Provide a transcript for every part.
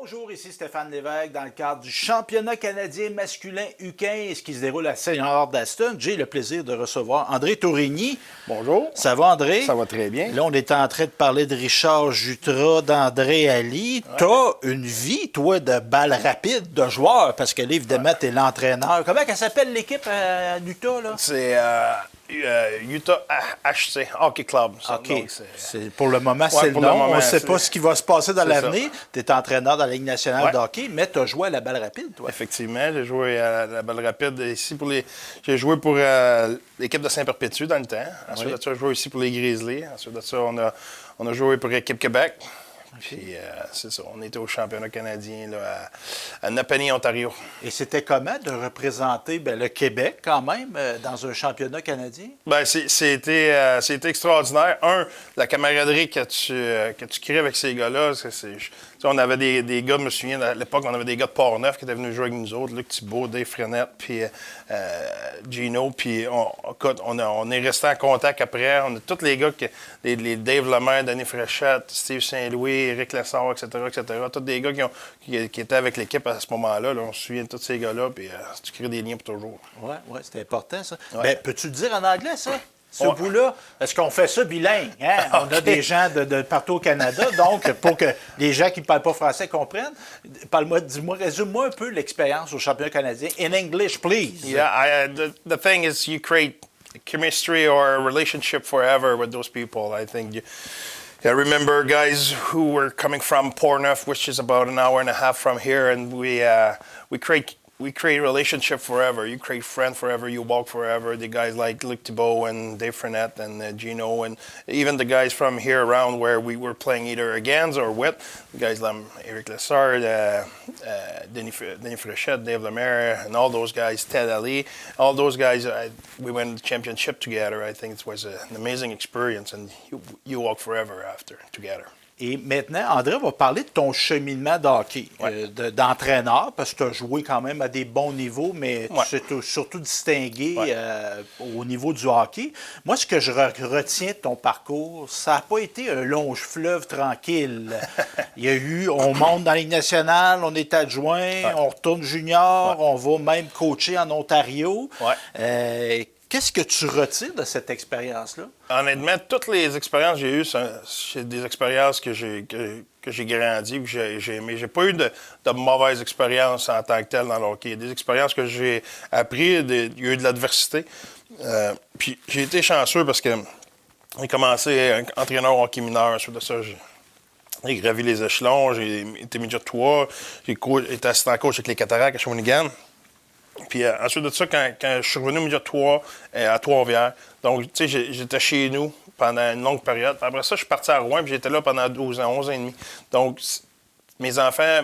Bonjour, ici Stéphane Lévesque dans le cadre du championnat canadien masculin U15 qui se déroule à Saint-Jean d'Aston. J'ai le plaisir de recevoir André Tourigny. Bonjour. Ça va, André? Ça va très bien. Là, on est en train de parler de Richard Jutras, d'André Ali. Ouais. T'as une vie, toi, de balle rapide, de joueur, parce que là, évidemment, t'es l'entraîneur. Comment elle s'appelle l'équipe à Utah, là? C'est Utah HC, Hockey Club. Ça. OK. Donc, pour le moment, c'est le nom. On ne sait pas ce qui va se passer dans l'avenir. Tu es entraîneur dans la Ligue nationale de hockey, mais tu as joué à la balle rapide, toi. Effectivement, j'ai joué à la balle rapide ici j'ai joué pour l'équipe de Saint-Perpétue dans le temps. Ensuite de ça, j'ai joué ici pour les Grizzlies. Ensuite de ça, on a joué pour l'équipe Québec. Puis, c'est ça, on était au championnat canadien là, à Napanee, Ontario. Et c'était comment de représenter le Québec, quand même, dans un championnat canadien? Bien, c'était extraordinaire. La camaraderie que tu crées avec ces gars-là, on avait des gars, je me souviens, à l'époque, on avait des gars de Port-Neuf qui étaient venus jouer avec nous autres, Luc Thibault, Dave Frenette, puis Gino, puis on est restés en contact après. On a tous les gars, les Dave Lemaire, Danny Fréchette, Steve Saint-Louis, Éric Lessard, etc., tous des gars qui étaient avec l'équipe à ce moment-là. Là. On se souvient de tous ces gars-là, puis tu crées des liens pour toujours. Oui, c'était important, ça. Ouais. Bien, peux-tu le dire en anglais, ça? Ce bout-là, est-ce qu'on fait ça bilingue? Hein? On a des gens de partout au Canada, donc pour que les gens qui ne parlent pas français comprennent, résume-moi un peu l'expérience au championnat canadien. In English, please. Yeah, the thing is you create chemistry or a relationship forever with those people. I think I remember guys who were coming from Portneuf, which is about an hour and a half from here, and we create relationship forever. You create friend forever. You walk forever. The guys like Luc Thibault and Dave Frenette and Gino, and even the guys from here around where we were playing either against or with, guys like Éric Lessard, Denis Fréchette, Dave Lemaire, and all those guys, Ted Ali, all those guys, we won the championship together. I think it was an amazing experience, and you walk forever after together. Et maintenant, André va parler de ton cheminement de hockey, d'entraîneur, parce que tu as joué quand même à des bons niveaux, mais tu t'es surtout distingué au niveau du hockey. Moi, ce que je retiens de ton parcours, ça n'a pas été un long fleuve tranquille. Il y a eu, on monte dans la Ligue nationale, on est adjoint, on retourne junior, on va même coacher en Ontario. Qu'est-ce que tu retires de cette expérience-là? Honnêtement, toutes les expériences que j'ai eues, c'est des expériences que j'ai grandi, que j'ai aimé. J'ai pas eu de mauvaises expériences en tant que telles dans le hockey. Des expériences que j'ai apprises, il y a eu de l'adversité. Puis j'ai été chanceux parce que j'ai commencé entraîneur hockey mineur. Ensuite de ça, j'ai gravi les échelons, j'ai été midget 3, j'ai été assistant coach avec les Cataractes à Shawinigan. Puis ensuite de ça, quand je suis revenu au milieu de 3 à Trois-Rivières, donc tu sais, j'étais chez nous pendant une longue période. Puis après ça, je suis parti à Rouen, puis j'étais là pendant 12 ans, 11 ans et demi. Donc, mes enfants,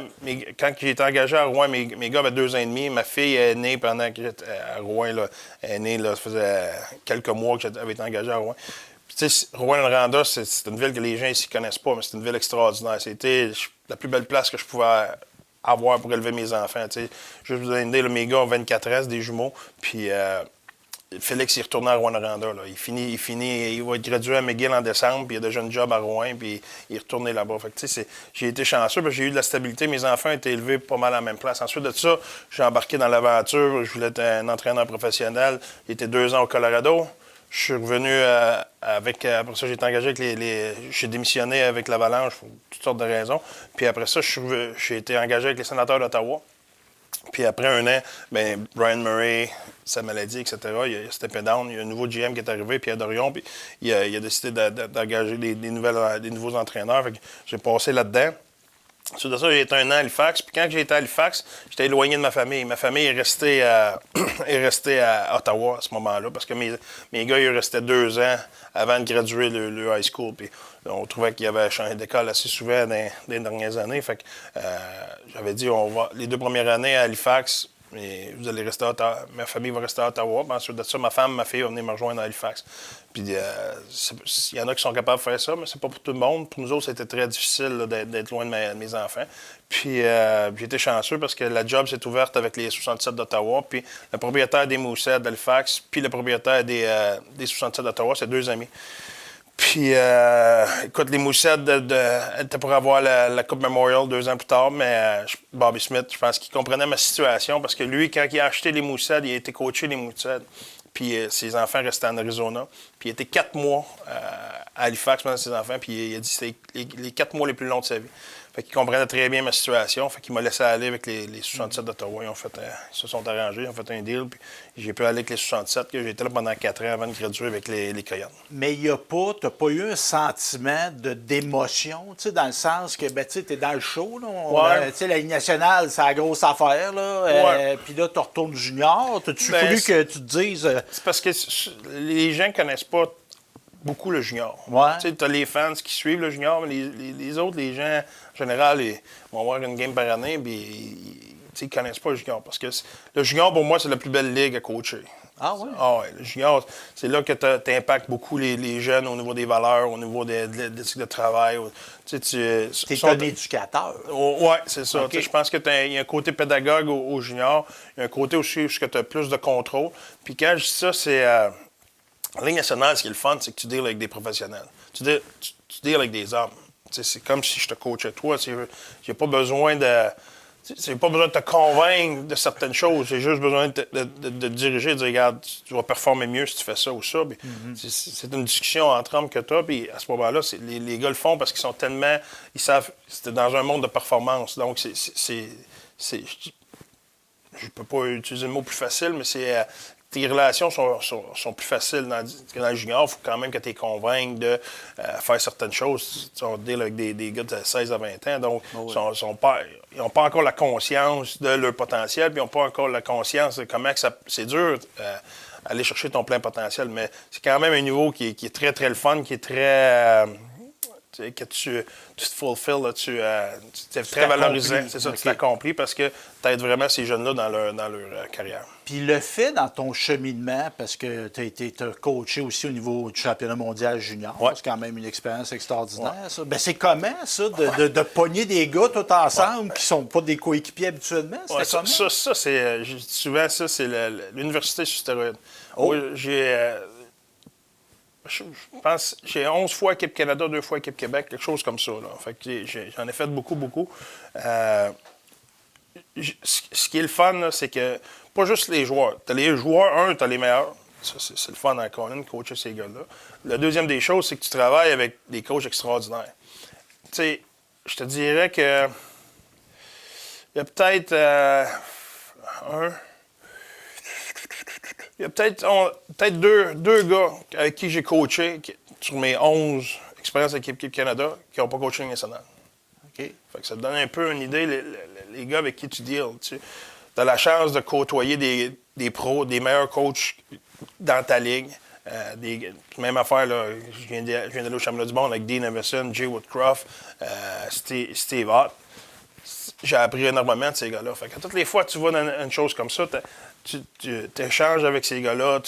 quand j'ai été engagé à Rouen, mes gars avaient 2 ans et demi. Ma fille est née pendant que j'étais à Rouen, là, elle est née, là, ça faisait quelques mois que j'avais été engagé à Rouen. Puis tu sais, Rouen-Noranda, c'est une ville que les gens ici ne connaissent pas, mais c'est une ville extraordinaire. C'était la plus belle place que je pouvais avoir pour élever mes enfants. T'sais. Je vais vous donner une idée, là, mes gars ont 24 ans, c'est des jumeaux. Puis Félix, il est retourné à Rouen-Noranda. Il va être gradué à McGill en décembre, puis il a déjà un job à Rouen, puis il est retourné là-bas. Fait que, j'ai été chanceux, parce que j'ai eu de la stabilité. Mes enfants étaient élevés pas mal à la même place. Ensuite de ça, j'ai embarqué dans l'aventure. Je voulais être un entraîneur professionnel. J'ai été 2 ans au Colorado. Je suis revenu après ça, j'ai été engagé avec j'ai démissionné avec l'Avalanche pour toutes sortes de raisons. Puis après ça, j'ai été engagé avec les Sénateurs d'Ottawa. Puis après 1 an, bien, Brian Murray, sa maladie, etc., il a steppé down. Il y a un nouveau GM qui est arrivé, Pierre Dorion, puis il a décidé d'engager des nouveaux entraîneurs. Fait que j'ai passé là-dedans. Ensuite de ça, j'ai été 1 an à Halifax. Puis quand j'ai été à Halifax, j'étais éloigné de ma famille. Ma famille est restée à Ottawa à ce moment-là parce que mes gars, ils restaient 2 ans avant de graduer le high school. Puis on trouvait qu'il y avait changé d'école assez souvent dans les dernières années. Fait que j'avais dit, les 2 premières années à Halifax, mais vous allez rester à Ottawa. Ma famille va rester à Ottawa. Puis ensuite de ça, ma femme, ma fille vont venir me rejoindre à Halifax. Puis il y en a qui sont capables de faire ça, mais c'est pas pour tout le monde. Pour nous autres, c'était très difficile là, d'être loin de mes enfants. Puis j'ai été chanceux parce que la job s'est ouverte avec les 67 d'Ottawa. Puis le propriétaire des Mooseheads d'Halifax, puis le propriétaire des 67 d'Ottawa, c'est 2 amis. Puis, écoute, les Moussettes étaient pour avoir la Coupe Memorial 2 ans plus tard, mais Bobby Smith, je pense qu'il comprenait ma situation parce que lui, quand il a acheté les Moussettes, il a été coaché les Moussettes. Puis ses enfants restaient en Arizona. Puis il était 4 mois à Halifax pendant ses enfants. Puis il a dit que c'était les 4 mois les plus longs de sa vie. Fait qu'il comprenait très bien ma situation. Fait qu'il m'a laissé aller avec les 67 d'Ottawa. Ils se sont arrangés, ils ont fait un deal. Puis j'ai pu aller avec les 67. Que j'ai été là pendant 4 ans avant de graduer avec les Coyotes. Mais tu n'as pas eu un sentiment d'émotion, tu sais, dans le sens que, ben, tu sais, t'es dans le show, là. Tu sais, la Ligue nationale, c'est la grosse affaire, là. Puis là, tu retournes junior. T'as-tu voulu que tu te dises... C'est parce que les gens ne connaissent pas beaucoup le junior. Ouais. Tu sais, tu as les fans qui suivent le junior, mais les autres, les gens, en général, ils vont avoir une game par année, puis ils ne connaissent pas le junior. Parce que le junior, pour moi, c'est la plus belle ligue à coacher. Ah oui? Ah ouais, le junior, c'est là que tu impactes beaucoup les jeunes au niveau des valeurs, au niveau de l'éthique de travail. Tu es un éducateur. Oui, c'est ça. Okay. Je pense qu'il y a un côté pédagogue au junior. Il y a un côté aussi où tu as plus de contrôle. Puis quand je dis ça, c'est... En Ligue nationale, ce qui est le fun, c'est que tu deals avec des professionnels. Tu deals avec des hommes. C'est comme si je te coachais toi. J'ai pas besoin de... J'ai pas besoin de te convaincre de certaines choses. J'ai juste besoin de te diriger, de dire, regarde, tu vas performer mieux si tu fais ça ou ça. C'est une discussion entre hommes que tu as. Puis à ce moment-là, les gars le font parce qu'ils sont tellement... Ils savent... C'était dans un monde de performance. Donc, je peux pas utiliser le mot plus facile, mais c'est... tes relations sont plus faciles que dans le junior. Il faut quand même que tu les convainques de faire certaines choses. Tu vas deal avec des gars de 16 à 20 ans. Donc, ils n'ont pas encore la conscience de leur potentiel, puis ils n'ont pas encore la conscience de comment c'est dur aller chercher ton plein potentiel. Mais c'est quand même un niveau qui est très, très le fun, qui est très... que tu te fulfills, là, tu es très valorisé. C'est ça, tu t'accomplis parce que tu aides vraiment ces jeunes-là dans leur carrière. Puis le fait dans ton cheminement, parce que tu as coaché aussi au niveau du championnat mondial junior, c'est quand même une expérience extraordinaire, ça. Ben, c'est comment, ça, de pogner des gars tous ensemble qui sont pas des coéquipiers habituellement? Ça, c'est... souvent, ça, c'est l'université sur stéroïdes. Oh. Moi, je pense j'ai 11 fois équipe Canada, 2 fois équipe Québec, quelque chose comme ça. Là. Fait que j'en ai fait beaucoup, beaucoup. Ce qui est le fun, là, c'est que pas juste les joueurs. Tu as les joueurs, tu as les meilleurs. Ça, c'est le fun en Conan, coacher ces gars-là. La deuxième des choses, c'est que tu travailles avec des coachs extraordinaires. Tu sais, je te dirais que il y a peut-être il y a peut-être deux gars avec qui j'ai coaché sur mes 11 expériences avec l'équipe Canada qui n'ont pas coaché nationale. Okay. Fait que ça te donne un peu une idée, les gars avec qui tu deals. Tu as la chance de côtoyer des pros, des meilleurs coachs dans ta ligue. Même affaire, là, je viens d'aller au championnat du monde avec Dean Everson, Jay Woodcroft, Steve Ott. J'ai appris énormément de ces gars-là. Fait que toutes les fois que tu vas dans une chose comme ça, tu échanges avec ces gars-là,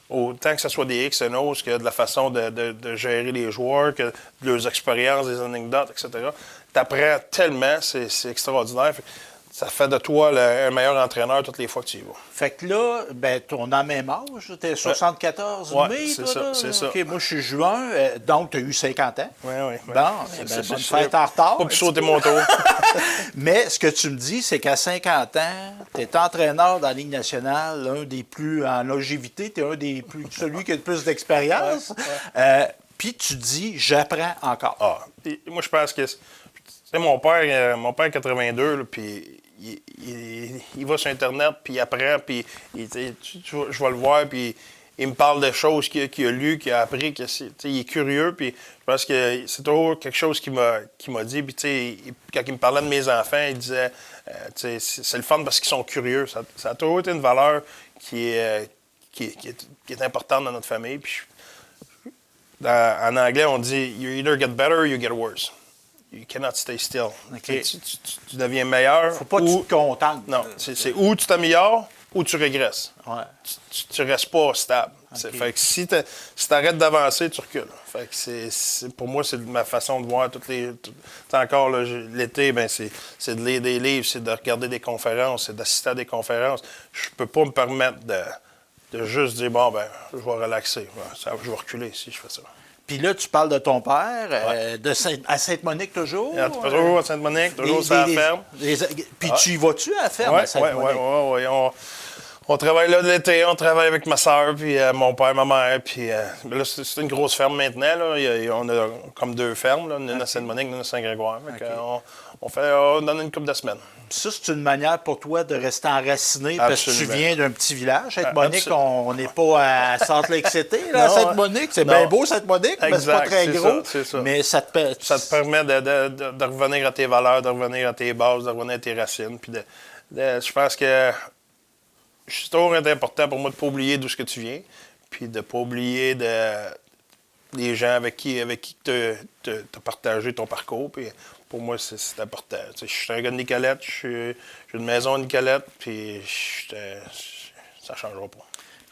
autant que ce soit des X et O's que de la façon de gérer les joueurs, que de leurs expériences, des anecdotes, etc. Tu apprends tellement, c'est extraordinaire. Ça fait de toi un meilleur entraîneur toutes les fois que tu y vas. Fait que là, ben, on a le même âge. Tu es 74 mai, c'est toi, ça, là? c'est ça. OK, moi, je suis juin, donc tu as eu 50 ans. Oui. Bon, bonne fête en retard. Pas pu sauter mon tour. Mais ce que tu me dis, c'est qu'à 50 ans, tu es entraîneur dans la Ligue nationale, l'un des plus en longévité, tu es celui qui a le plus d'expérience. Puis tu dis, j'apprends encore. Moi, je pense que... mon père 82, puis il va sur Internet, puis il apprend, puis je vais le voir, puis il me parle de choses qu'il a lues, qu'il a appris, il est curieux, puis je pense que c'est toujours quelque chose qu'il m'a dit, puis quand il me parlait de mes enfants, il disait, c'est le fun parce qu'ils sont curieux. Ça a toujours été une valeur qui est importante dans notre famille, puis en anglais, on dit « You either get better or you get worse ». You cannot stay still. Okay. Tu deviens meilleur. Faut pas que tu te contentes. Non, c'est où tu t'améliores ou tu régresses. Ouais. Tu restes pas stable. Okay. Fait que si tu arrêtes d'avancer, tu recules. Fait que pour moi, c'est ma façon de voir toutes les... encore, l'été, ben, c'est de lire des livres, c'est de regarder des conférences, c'est d'assister à des conférences. Je peux pas me permettre de juste dire, bon, ben, je vais relaxer. Je vais reculer si je fais ça. Puis là, tu parles de ton père, à Sainte-Monique toujours? Toujours à Sainte-Monique, toujours sur la ferme. Puis tu y vas-tu à la ferme à Sainte-Monique? Oui. On travaille là de l'été, on travaille avec ma soeur, puis mon père, ma mère. Puis là, c'est une grosse ferme maintenant. Là. On a comme 2 fermes, là, une à Sainte-Monique, une à Saint-Grégoire. On donne une couple de semaines. Ça, c'est une manière pour toi de rester enraciné parce que tu viens d'un petit village. Sainte-Monique, on n'est pas à Salt Lake City, là, à Sainte-Monique. C'est bien beau, Sainte-Monique, mais c'est pas très gros. Ça. Mais ça te permet de revenir à tes valeurs, de revenir à tes bases, de revenir à tes racines. Puis je pense que c'est toujours important pour moi de ne pas oublier d'où ce que tu viens, puis de ne pas oublier les gens avec qui tu as partagé ton parcours. Puis pour moi, c'est important. Je suis un gars de Nicolette, j'ai une maison à Nicolette, puis ça ne changera pas.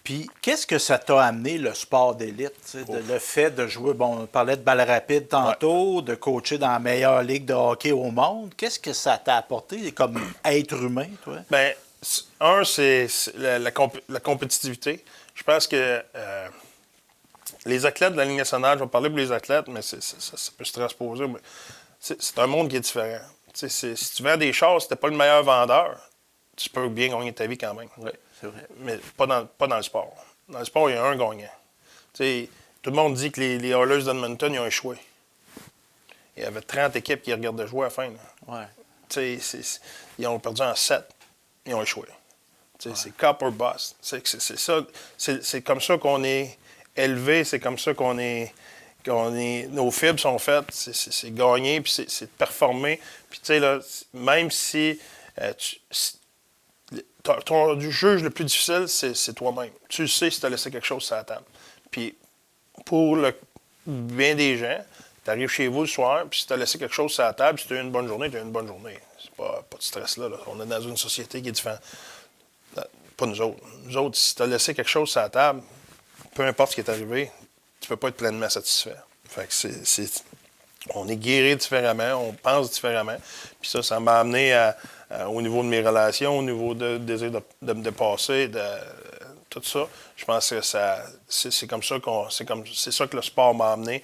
Puis, qu'est-ce que ça t'a amené, le sport d'élite? Le fait de jouer, on parlait de balle rapide tantôt, de coacher dans la meilleure ligue de hockey au monde. Qu'est-ce que ça t'a apporté comme être humain, toi? Bien, c'est la compétitivité. Je pense que les athlètes de la Ligue nationale, je vais parler pour les athlètes, mais ça peut se transposer. Mais c'est un monde qui est différent. Si tu vends des chars, si tu n'es pas le meilleur vendeur, tu peux bien gagner ta vie quand même. Oui, c'est vrai. Mais pas dans le sport. Dans le sport, il y a un gagnant. Tout le monde dit que les Oilers d'Edmonton, ils ont échoué. Il y avait 30 équipes qui regardaient jouer à la fin. Ouais. Ils ont perdu en 7. Ils ont échoué. C'est cop or bust. C'est ça. C'est comme ça qu'on est élevé. C'est comme ça qu'on est. Nos fibres sont faites. C'est gagner, puis c'est de performer. Puis tu sais, là, même si ton juge le plus difficile, c'est toi-même. Tu le sais si tu as laissé quelque chose sur la table. Puis pour le bien des gens, tu arrives chez vous le soir, puis si tu as laissé quelque chose sur la table, si tu as eu une bonne journée, tu as eu une bonne journée. C'est pas de stress là. On est dans une société qui est différente. Pas nous autres. Nous autres, si tu as laissé quelque chose sur la table, peu importe ce qui est arrivé, tu peux pas être pleinement satisfait. Fait que on est guéri différemment, on pense différemment. Puis ça m'a amené au niveau de mes relations, au niveau de désir de me dépasser, tout ça. Je pense que c'est comme ça c'est ça que le sport m'a amené.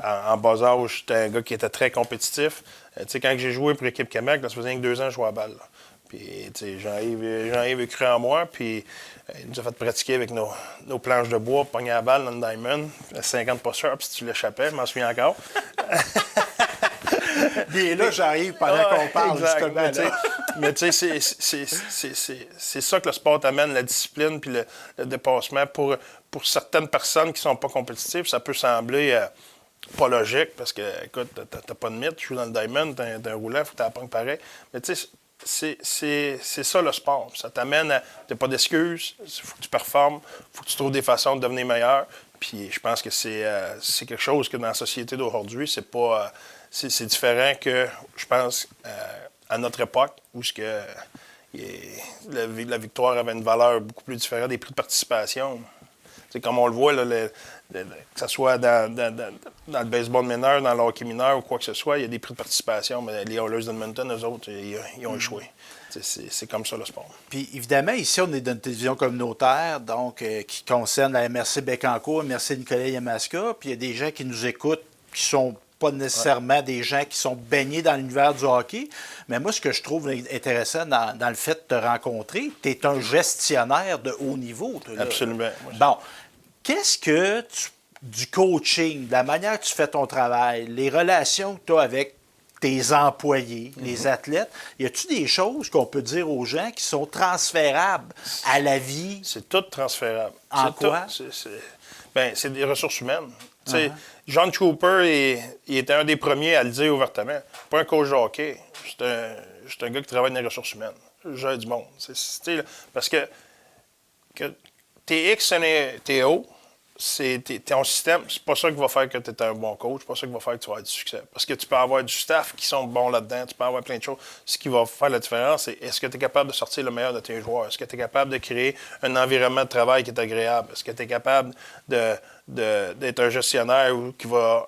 En bas âge, j'étais un gars qui était très compétitif. Quand j'ai joué pour l'équipe Québec, ça faisait que 2 ans que je jouais à la balle. Là. Puis, Jean-Yves a cru en moi, puis il nous a fait pratiquer avec nos planches de bois, pogner la balle dans le diamond, 50 push-ups si tu l'échappais, je m'en souviens encore. Et là, j'arrive pendant qu'on parle, justement. Mais tu sais, c'est ça que le sport t'amène, la discipline puis le dépassement. Pour certaines personnes qui sont pas compétitives, ça peut sembler pas logique, parce que, écoute, t'as pas de mythe, tu joues dans le diamond, t'as un roulant, faut que tu la pognes pareil. Mais tu sais, c'est ça le sport. Ça t'amène à. T'as pas d'excuses, il faut que tu performes, il faut que tu trouves des façons de devenir meilleur. Puis je pense que c'est quelque chose que dans la société d'aujourd'hui, c'est pas. C'est différent que, je pense, à notre époque, où la victoire avait une valeur beaucoup plus différente des prix de participation. C'est comme on le voit, là, que ce soit dans le baseball mineur, dans le hockey mineur ou quoi que ce soit, il y a des prix de participation. Mais les Oilers d'Edmonton, eux autres, ils ont échoué. C'est comme ça le sport. Puis évidemment, ici, on est dans une télévision communautaire, donc qui concerne la MRC Bécancour, MRC Nicolas Yamaska. Puis il y a des gens qui nous écoutent qui sont pas nécessairement des gens qui sont baignés dans l'univers du hockey. Mais moi, ce que je trouve intéressant dans le fait de te rencontrer, tu es un gestionnaire de haut niveau. Toi, là. Absolument. Bon, qu'est-ce que du coaching, de la manière que tu fais ton travail, les relations que tu as avec tes employés, les athlètes, y a-tu des choses qu'on peut dire aux gens qui sont transférables à la vie? C'est tout transférable. En quoi? C'est des ressources humaines. John Cooper, il était un des premiers à le dire ouvertement. Pas un coach de hockey. J'étais un gars qui travaille dans les ressources humaines. J'ai du monde. Parce que t'es X, t'es O, c'est ton système. C'est pas ça qui va faire que tu es un bon coach. C'est pas ça qui va faire que tu vas avoir du succès. Parce que tu peux avoir du staff qui sont bons là-dedans. Tu peux avoir plein de choses. Ce qui va faire la différence, c'est est-ce que tu es capable de sortir le meilleur de tes joueurs? Est-ce que tu es capable de créer un environnement de travail qui est agréable? Est-ce que tu es capable d'être un gestionnaire qui va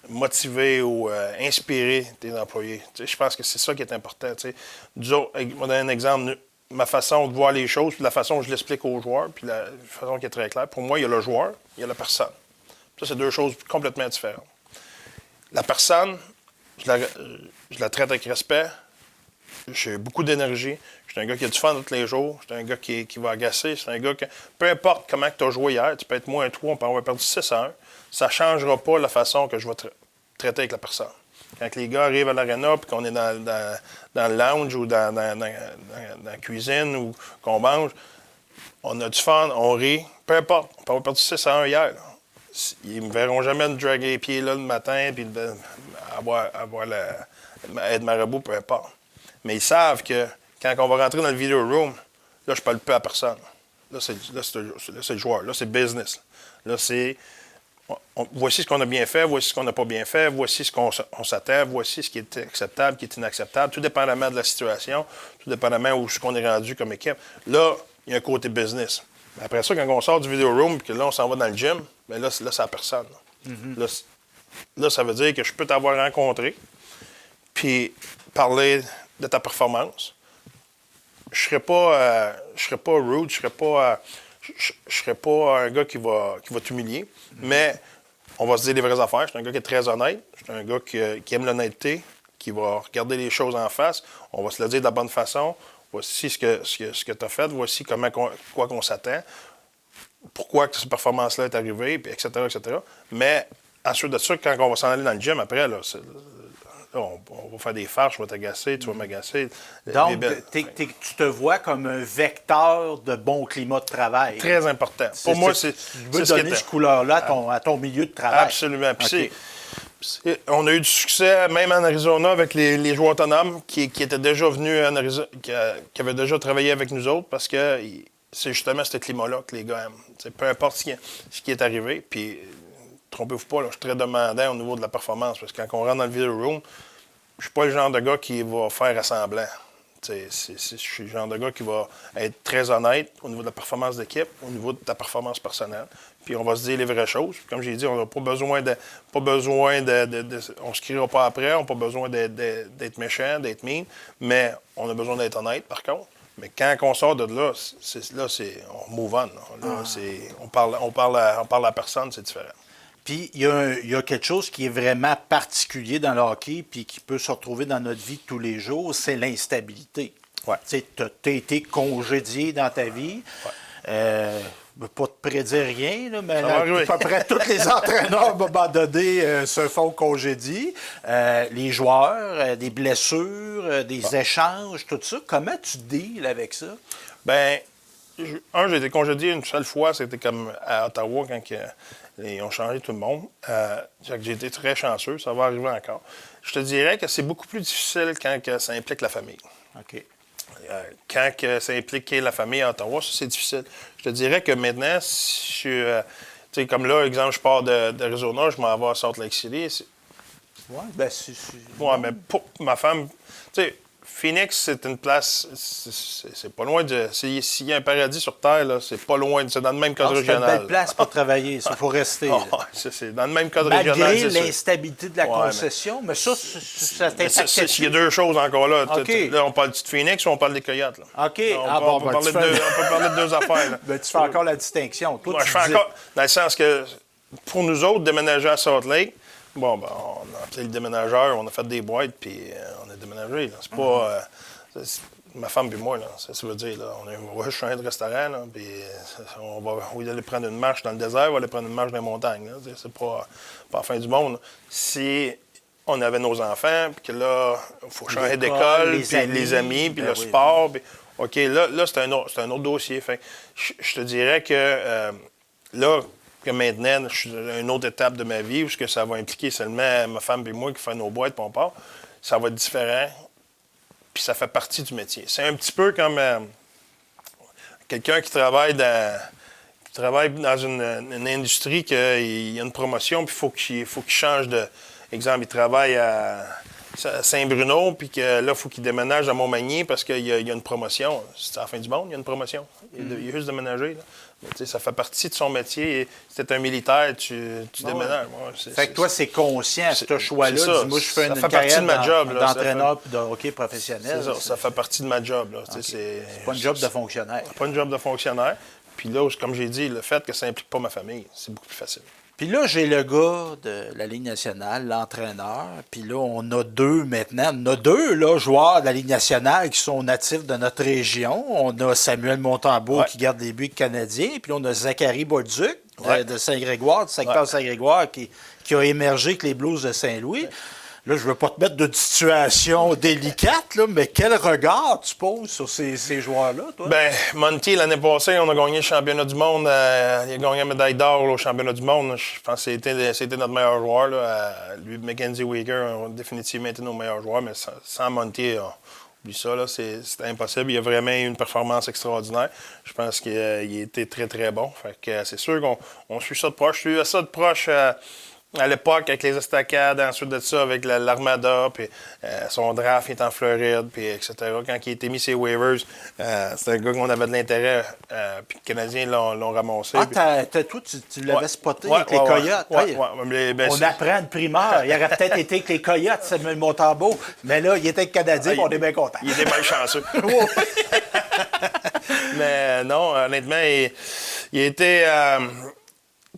motiver ou inspirer tes employés? Je pense que c'est ça qui est important. Je vais donner un exemple. Ma façon de voir les choses, puis la façon dont je l'explique aux joueurs, puis la façon qui est très claire. Pour moi, il y a le joueur, il y a la personne. Ça, c'est deux choses complètement différentes. La personne, je la traite avec respect. J'ai beaucoup d'énergie. Je suis un gars qui a du fun tous les jours. Je suis un gars qui va agacer. C'est un gars que, peu importe comment tu as joué hier, tu peux être moins 3, on peut avoir perdu 6-1. Ça ne changera pas la façon que je vais traiter avec la personne. Quand les gars arrivent à l'aréna et qu'on est dans le lounge ou dans la cuisine ou qu'on mange, on a du fun, on rit. Peu importe, on peut avoir perdu 6-1 hier. Là. Ils ne me verront jamais me draguer les pieds là, le matin et avoir être marabout, peu importe. Mais ils savent que quand on va rentrer dans le video room, là, je ne parle plus à personne. Là, c'est le joueur. Là, c'est business. Là, c'est... voici ce qu'on a bien fait, voici ce qu'on n'a pas bien fait, voici ce qu'on s'attend, voici ce qui est acceptable, qui est inacceptable, tout dépendamment de la situation, tout dépendamment où ce qu'on est rendu comme équipe. Là, il y a un côté business. Mais après ça, quand on sort du video room et que là, on s'en va dans le gym, bien là, c'est à personne. Là, ça veut dire que je peux t'avoir rencontré, puis parler de ta performance. Je serais pas rude, je serais pas un gars qui va t'humilier, mais on va se dire les vraies affaires. Je suis un gars qui est très honnête, je suis un gars qui aime l'honnêteté, qui va regarder les choses en face, on va se le dire de la bonne façon. Voici ce que tu as fait, voici quoi qu'on s'attend, pourquoi que cette performance-là est arrivée, puis etc., etc. Mais ensuite de ça, quand on va s'en aller dans le gym, après, là, on va faire des farces, je vais t'agacer, tu vas m'agacer. Donc, tu te vois comme un vecteur de bon climat de travail. Très important. Pour moi, c'est tu veux donner cette couleur-là à ton milieu de travail. Absolument. Puis on a eu du succès, même en Arizona, avec les joueurs autonomes qui étaient déjà venus en Arizona, qui avaient déjà travaillé avec nous autres, parce que c'est justement ce climat-là que les gars aiment. Peu importe ce qui est arrivé. Puis, trompez-vous pas, là, je suis très demandant au niveau de la performance, parce que quand on rentre dans le video room, je suis pas le genre de gars qui va faire assemblant. Je suis le genre de gars qui va être très honnête au niveau de la performance d'équipe, au niveau de ta performance personnelle. Puis on va se dire les vraies choses. Comme j'ai dit, on n'a pas besoin de... on se criera pas après, on n'a pas besoin d'être méchant, d'être mean, mais on a besoin d'être honnête, par contre. Mais quand on sort de là, on move on. Là, on parle à la personne, c'est différent. Puis, il y a quelque chose qui est vraiment particulier dans le hockey puis qui peut se retrouver dans notre vie de tous les jours, c'est l'instabilité. Ouais. Tu as été congédié dans ta vie. Ouais. Je ne veux pas te prédire rien, là, mais à peu près tous les entraîneurs, à un moment donné, se font congédier. Les joueurs, des blessures, des échanges, tout ça. Comment tu deals avec ça? Bien, j'ai été congédié une seule fois. C'était comme à Ottawa quand ils ont changé tout le monde. J'ai été très chanceux. Ça va arriver encore. Je te dirais que c'est beaucoup plus difficile quand ça implique la famille. OK. Quand ça implique la famille à Ottawa, ça, c'est difficile. Je te dirais que maintenant, si je suis... comme là, exemple, je pars d'Arizona, je m'en vais à Salt Lake City. Oui, bien, ouais, mais pour ma femme... Tu sais, Phoenix, c'est une place... C'est pas loin de... S'il y a un paradis sur Terre, là, c'est pas loin. C'est dans le même cadre régional. C'est une belle place pour travailler. Il faut rester. C'est dans le même cadre régional. Malgré l'instabilité de la concession, mais ça t'impacte. Il y a deux choses encore là. Okay. Là, on parle de Phoenix ou on parle des Coyotes. Là. OK. On peut parler de deux affaires. Là. Ben, tu fais encore la distinction. Toi, je fais encore... Dans le sens que, pour nous autres, déménager à Salt Lake, bon, ben, on a appelé le déménageur, on a fait des boîtes, puis on a déménagé. Là. C'est pas... ma femme et moi, là, ça veut dire, là, on va changer de restaurant, là, puis on va aller prendre une marche dans le désert, on va aller prendre une marche dans les montagnes. Là, c'est pas la fin du monde. Là. Si on avait nos enfants, puis que là, il faut changer d'école, puis les amis, puis le sport, puis, OK, là c'est un autre dossier. Fait, je te dirais que là, que maintenant, je suis à une autre étape de ma vie où ce que ça va impliquer seulement ma femme et moi qui fait nos boîtes, puis on part, ça va être différent. Puis ça fait partie du métier. C'est un petit peu comme quelqu'un qui travaille dans une industrie qu'il y a une promotion, puis il faut qu'il change de... Exemple, il travaille à Saint-Bruno, puis que là, il faut qu'il déménage à Montmagny parce qu'il y a une promotion. C'est à la fin du monde, il y a une promotion. Il a juste déménagé. Là. Mais, ça fait partie de son métier. Si tu es un militaire, tu déménages. Ouais, fait que toi, c'est conscient, ce choix-là. Moi, je fais une carrière d'entraîneur de hockey professionnel. C'est ça, ça fait partie de ma job. Là. Okay. C'est pas une job de fonctionnaire. C'est pas une job de fonctionnaire. Puis là, comme j'ai dit, le fait que ça implique pas ma famille, c'est beaucoup plus facile. Puis là, j'ai le gars de la Ligue nationale, l'entraîneur. Puis là, on a deux maintenant. On a deux là, joueurs de la Ligue nationale qui sont natifs de notre région. On a Samuel Montembeault qui garde les buts canadiens. Puis là, on a Zachary Bolduc de Saint-Grégoire, du secteur Saint-Grégoire, qui a émergé avec les Blues de Saint-Louis. Là, je ne veux pas te mettre de situation délicate, là, mais quel regard tu poses sur ces joueurs-là, toi? Ben, Monty, l'année passée, on a gagné le championnat du monde. Il a gagné la médaille d'or au championnat du monde. Je pense que c'était notre meilleur joueur. Là. Lui, Mackenzie Weegar ont définitivement été nos meilleurs joueurs, mais sans Monty, oublie ça, là, c'était impossible. Il a vraiment eu une performance extraordinaire. Je pense qu'il a été très, très bon. Fait que c'est sûr qu'on suit ça de proche. Je suis ça de proche à l'époque avec les estacades, ensuite de ça avec l'Armada, puis son draft il est en Floride, puis etc. Quand il a été mis ses waivers, c'était un gars qu'on avait de l'intérêt, puis les Canadiens l'ont ramassé. Ah, toi, tu l'avais spoté avec les Coyotes. On apprend une primaire. Il aurait peut-être été avec les Coyotes, Samuel Montembeault, mais là, il était avec les Canadiens, on est bien contents. Il était bien chanceux. Mais non, honnêtement, il a été...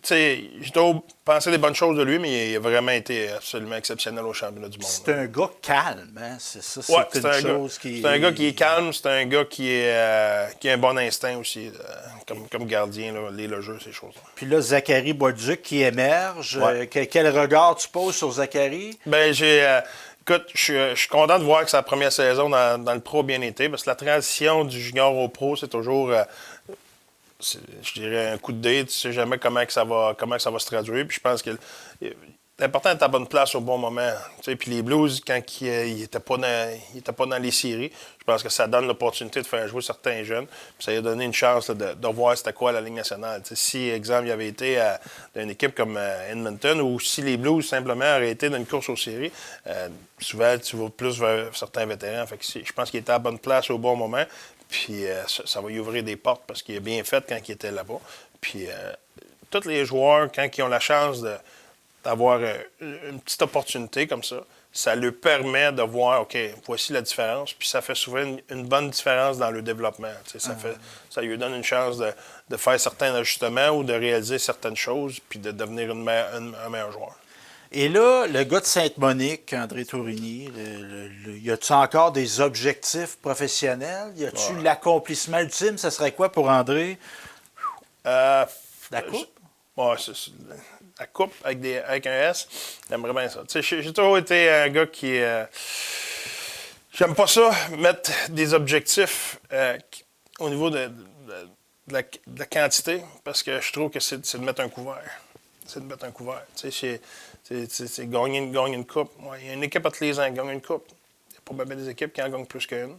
j'ai toujours pensé des bonnes choses de lui, mais il a vraiment été absolument exceptionnel au championnat du monde. C'est un gars calme, hein? C'est ça, c'est une chose qui... C'est un gars qui est calme, c'est un gars qui a un bon instinct aussi, comme gardien, là, le jeu, ces choses-là. Puis là, Zachary Bolduc qui émerge. Quel regard tu poses sur Zachary? Bien, écoute, je suis content de voir que sa première saison dans le pro a bien été, parce que la transition du junior au pro, c'est toujours... je dirais un coup de dé, tu sais jamais comment ça va se traduire. Puis je pense que l'important est d'être à bonne place au bon moment. Tu sais, puis les Blues, quand ils n'étaient pas dans les séries, je pense que ça donne l'opportunité de faire jouer certains jeunes. Puis ça lui a donné une chance là, de voir c'était quoi la Ligue nationale. Tu sais, si, exemple, il avait été dans une équipe comme Edmonton, ou si les Blues simplement auraient été dans une course aux séries, souvent tu vas plus vers certains vétérans. Fait que je pense qu'il était à bonne place au bon moment. Puis ça va lui ouvrir des portes parce qu'il a bien fait quand il était là-bas. Puis tous les joueurs, quand ils ont la chance d'avoir une petite opportunité comme ça leur permet de voir, OK, voici la différence. Puis ça fait souvent une bonne différence dans le développement. Ça lui donne une chance de faire certains ajustements ou de réaliser certaines choses puis de devenir un meilleur joueur. Et là, le gars de Sainte-Monique, André Tourigny, y a-tu encore des objectifs professionnels? Y a-tu l'accomplissement ultime? Ça serait quoi pour André? La coupe? Oui, la coupe avec un S, j'aimerais bien ça. J'ai toujours été un gars qui... j'aime pas ça, mettre des objectifs au niveau de la quantité, parce que je trouve que c'est de mettre un couvert. C'est de mettre un couvert. C'est gagner une coupe. Ouais, il y a une équipe à tous les ans qui gagne une coupe. Il n'y a pas même des équipes qui en gagnent plus qu'une.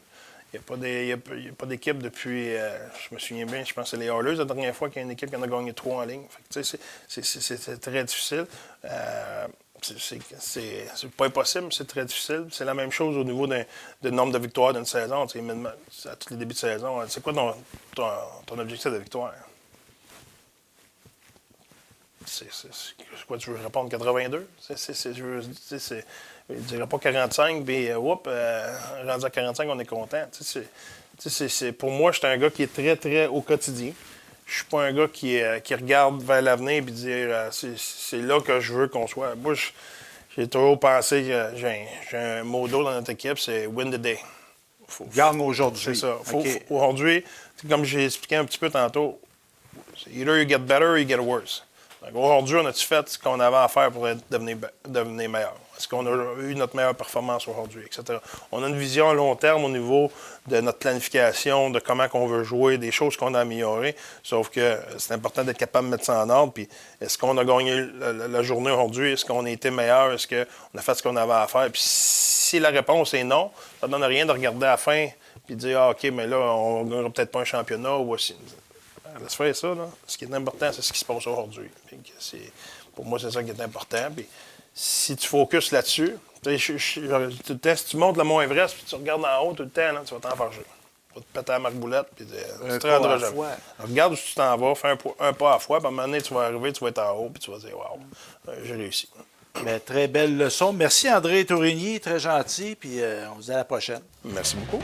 Il n'y a pas d'équipe depuis, je me souviens bien, je pense que c'est les Oilers la dernière fois qu'il y a une équipe qui en a gagné 3 en ligne. C'est très difficile. C'est pas impossible, c'est très difficile. C'est la même chose au niveau du nombre de victoires d'une saison. À tous les débuts de saison, c'est quoi ton objectif de victoire? C'est quoi, tu veux répondre 82? Je ne dirais pas 45, puis rendu à 45, on est content. Pour moi, je suis un gars qui est très, très au quotidien. Je suis pas un gars qui regarde vers l'avenir et dire c'est là que je veux qu'on soit. Moi, j'ai toujours pensé que j'ai un mot d'eau dans notre équipe, c'est win the day. Gagne aujourd'hui. C'est ça. Aujourd'hui, comme j'ai expliqué un petit peu tantôt, either you get better or you get worse. Aujourd'hui, on a-tu fait ce qu'on avait à faire pour devenir meilleur? Est-ce qu'on a eu notre meilleure performance aujourd'hui, etc.? On a une vision à long terme au niveau de notre planification, de comment on veut jouer, des choses qu'on a améliorées. Sauf que c'est important d'être capable de mettre ça en ordre. Puis est-ce qu'on a gagné la journée aujourd'hui? Est-ce qu'on a été meilleur? Est-ce qu'on a fait ce qu'on avait à faire? Puis si la réponse est non, ça ne donne rien de regarder à la fin et de dire OK, mais là, on ne gagnera peut-être pas un championnat ou aussi. Laisse faire ça, là. Ce qui est important, c'est ce qui se passe aujourd'hui. Pour moi, c'est ça qui est important. Puis, si tu focuses là-dessus, tout le temps, si tu montes le Mont Everest puis tu regardes en haut tout le temps, là, tu vas t'enfarger. Tu vas te péter la marboulette puis tu te rendras jamais. Regarde où tu t'en vas, fais un pas à la fois, puis à un moment donné, tu vas arriver, tu vas être en haut puis tu vas dire « Wow, j'ai réussi ». Bien, très belle leçon. Merci André Tourigny, très gentil, puis on se dit à la prochaine. Merci beaucoup.